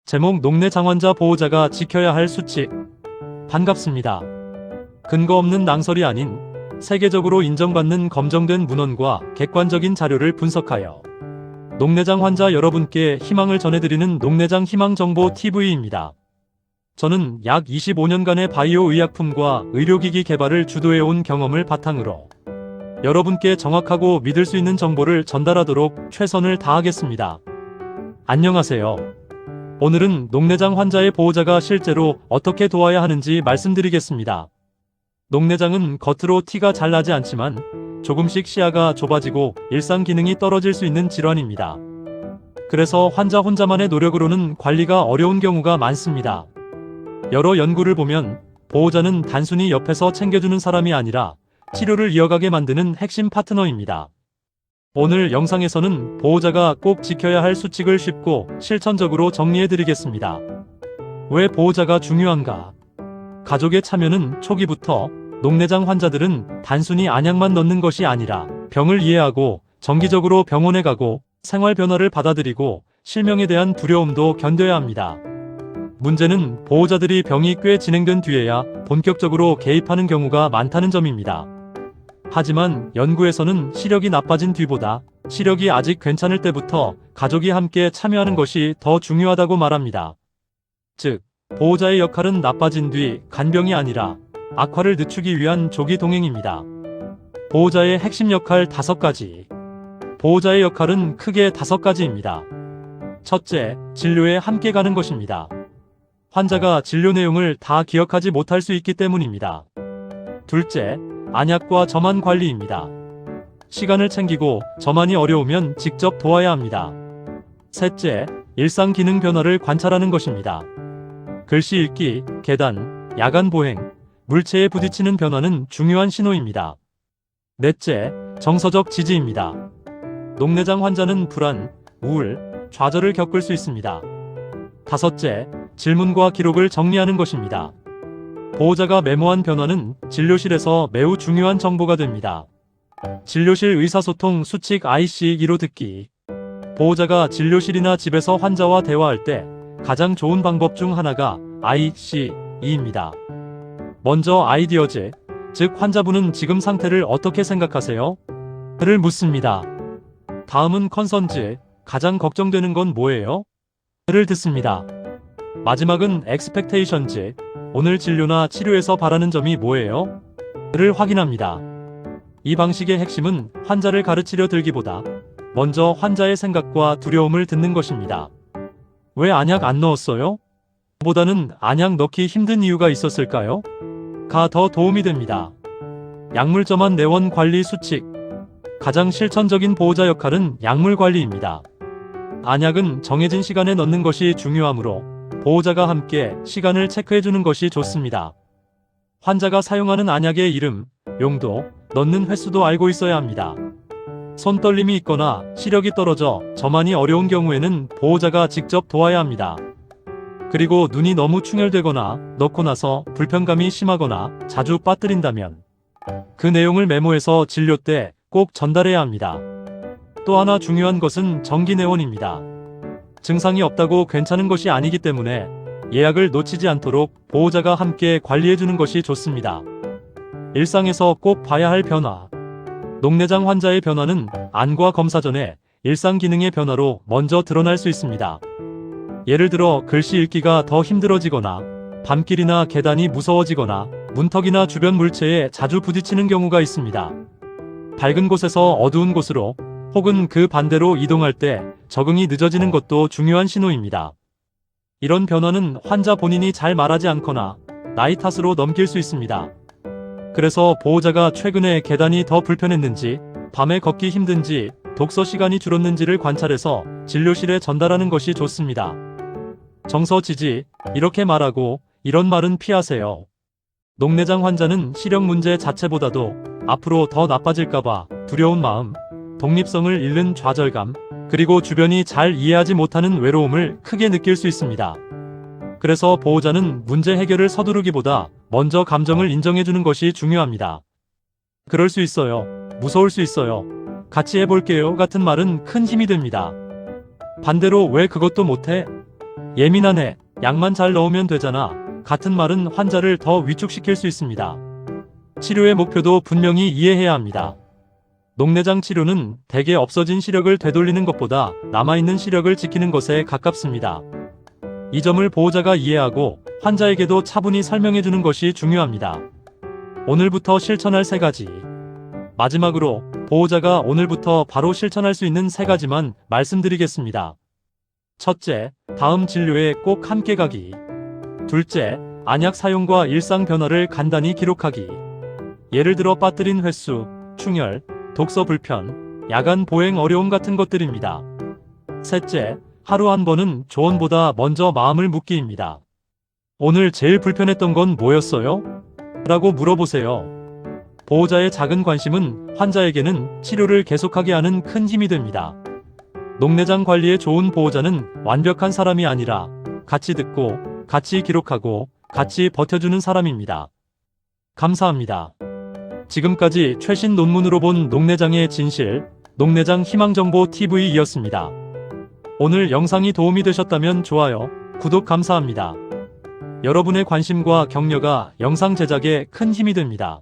제목 녹내장환자 보호자가 지켜야 할 수칙. 반갑습니다. 근거 없는 낭설이 아닌 세계적으로 인정받는 검증된 문헌과 객관적인 자료를 분석하여 녹내장 환자 여러분께 희망을 전해드리는 녹내장 희망정보 TV입니다. 저는 약 25년간의 바이오 의약품과 의료기기 개발을 주도해온 경험을 바탕으로 여러분께 정확하고 믿을 수 있는 정보를 전달하도록 최선을 다하겠습니다. 안녕하세요. 오늘은 녹내장 환자의 보호자가 실제로 어떻게 도와야 하는지 말씀드리겠습니다. 녹내장은 겉으로 티가 잘 나지 않지만 조금씩 시야가 좁아지고 일상 기능이 떨어질 수 있는 질환입니다. 그래서 환자 혼자만의 노력으로는 관리가 어려운 경우가 많습니다. 여러 연구를 보면 보호자는 단순히 옆에서 챙겨주는 사람이 아니라 치료를 이어가게 만드는 핵심 파트너입니다. 오늘 영상에서는 보호자가 꼭 지켜야 할 수칙을 쉽고 실천적으로 정리해드리겠습니다. 왜 보호자가 중요한가? 가족의 참여는 초기부터 녹내장 환자들은 단순히 안약만 넣는 것이 아니라 병을 이해하고 정기적으로 병원에 가고 생활 변화를 받아들이고 실명에 대한 두려움도 견뎌야 합니다. 문제는 보호자들이 병이 꽤 진행된 뒤에야 본격적으로 개입하는 경우가 많다는 점입니다. 하지만 연구에서는 시력이 나빠진 뒤보다 시력이 아직 괜찮을 때부터 가족이 함께 참여하는 것이 더 중요하다고 말합니다. 즉, 보호자의 역할은 나빠진 뒤 간병이 아니라 악화를 늦추기 위한 조기 동행입니다. 보호자의 핵심 역할 5가지. 보호자의 역할은 크게 5가지입니다. 첫째, 진료에 함께 가는 것입니다. 환자가 진료 내용을 다 기억하지 못할 수 있기 때문입니다. 둘째, 안약과 점안 관리입니다. 시간을 챙기고 점안이 어려우면 직접 도와야 합니다. 셋째, 일상 기능 변화를 관찰하는 것입니다. 글씨 읽기, 계단, 야간 보행, 물체에 부딪히는 변화는 중요한 신호입니다. 넷째, 정서적 지지입니다. 녹내장 환자는 불안, 우울, 좌절을 겪을 수 있습니다. 다섯째, 질문과 기록을 정리하는 것입니다. 보호자가 메모한 변화는 진료실에서 매우 중요한 정보가 됩니다. 진료실 의사소통 수칙 IC2로 듣기. 보호자가 진료실이나 집에서 환자와 대화할 때 가장 좋은 방법 중 하나가 IC2입니다. 먼저 아이디어즈, 즉 환자분은 지금 상태를 어떻게 생각하세요? 를 묻습니다. 다음은 컨선즈, 가장 걱정되는 건 뭐예요? 를 듣습니다. 마지막은 expectations, 오늘 진료나 치료에서 바라는 점이 뭐예요? 를 확인합니다. 이 방식의 핵심은 환자를 가르치려 들기보다 먼저 환자의 생각과 두려움을 듣는 것입니다. 왜 안약 안 넣었어요? 보다는 안약 넣기 힘든 이유가 있었을까요? 가 더 도움이 됩니다. 약물 점안 내원 관리 수칙. 가장 실천적인 보호자 역할은 약물 관리입니다. 안약은 정해진 시간에 넣는 것이 중요하므로 보호자가 함께 시간을 체크해주는 것이 좋습니다. 환자가 사용하는 안약의 이름, 용도, 넣는 횟수도 알고 있어야 합니다. 손떨림이 있거나 시력이 떨어져 점안이 어려운 경우에는 보호자가 직접 도와야 합니다. 그리고 눈이 너무 충혈되거나 넣고 나서 불편감이 심하거나 자주 빠뜨린다면 그 내용을 메모해서 진료 때 꼭 전달해야 합니다. 또 하나 중요한 것은 정기 내원입니다. 증상이 없다고 괜찮은 것이 아니기 때문에 예약을 놓치지 않도록 보호자가 함께 관리해주는 것이 좋습니다. 일상에서 꼭 봐야 할 변화. 녹내장 환자의 변화는 안과 검사 전에 일상 기능의 변화로 먼저 드러날 수 있습니다. 예를 들어 글씨 읽기가 더 힘들어지거나 밤길이나 계단이 무서워지거나 문턱이나 주변 물체에 자주 부딪히는 경우가 있습니다. 밝은 곳에서 어두운 곳으로 혹은 그 반대로 이동할 때 적응이 늦어지는 것도 중요한 신호입니다. 이런 변화는 환자 본인이 잘 말하지 않거나 나이 탓으로 넘길 수 있습니다. 그래서 보호자가 최근에 계단이 더 불편했는지, 밤에 걷기 힘든지, 독서 시간이 줄었는지를 관찰해서 진료실에 전달하는 것이 좋습니다. 정서 지지, 이렇게 말하고 이런 말은 피하세요. 녹내장 환자는 시력 문제 자체보다도 앞으로 더 나빠질까봐 두려운 마음, 독립성을 잃는 좌절감, 그리고 주변이 잘 이해하지 못하는 외로움을 크게 느낄 수 있습니다. 그래서 보호자는 문제 해결을 서두르기보다 먼저 감정을 인정해주는 것이 중요합니다. 그럴 수 있어요. 무서울 수 있어요. 같이 해볼게요. 같은 말은 큰 힘이 됩니다. 반대로 왜 그것도 못해? 예민하네. 약만 잘 넣으면 되잖아. 같은 말은 환자를 더 위축시킬 수 있습니다. 치료의 목표도 분명히 이해해야 합니다. 녹내장 치료는 대개 없어진 시력을 되돌리는 것보다 남아있는 시력을 지키는 것에 가깝습니다. 이 점을 보호자가 이해하고 환자에게도 차분히 설명해주는 것이 중요합니다. 오늘부터 실천할 3가지. 마지막으로 보호자가 오늘부터 바로 실천할 수 있는 3가지만 말씀드리겠습니다. 첫째, 다음 진료에 꼭 함께 가기. 둘째, 안약 사용과 일상 변화를 간단히 기록하기. 예를 들어 빠뜨린 횟수, 충혈, 독서 불편, 야간 보행 어려움 같은 것들입니다. 셋째, 하루 한 번은 조언보다 먼저 마음을 묻기입니다. 오늘 제일 불편했던 건 뭐였어요? 라고 물어보세요. 보호자의 작은 관심은 환자에게는 치료를 계속하게 하는 큰 힘이 됩니다. 녹내장 관리에 좋은 보호자는 완벽한 사람이 아니라 같이 듣고, 같이 기록하고, 같이 버텨주는 사람입니다. 감사합니다. 지금까지 최신 논문으로 본 녹내장의 진실, 녹내장 희망정보TV이었습니다. 오늘 영상이 도움이 되셨다면 좋아요, 구독 감사합니다. 여러분의 관심과 격려가 영상 제작에 큰 힘이 됩니다.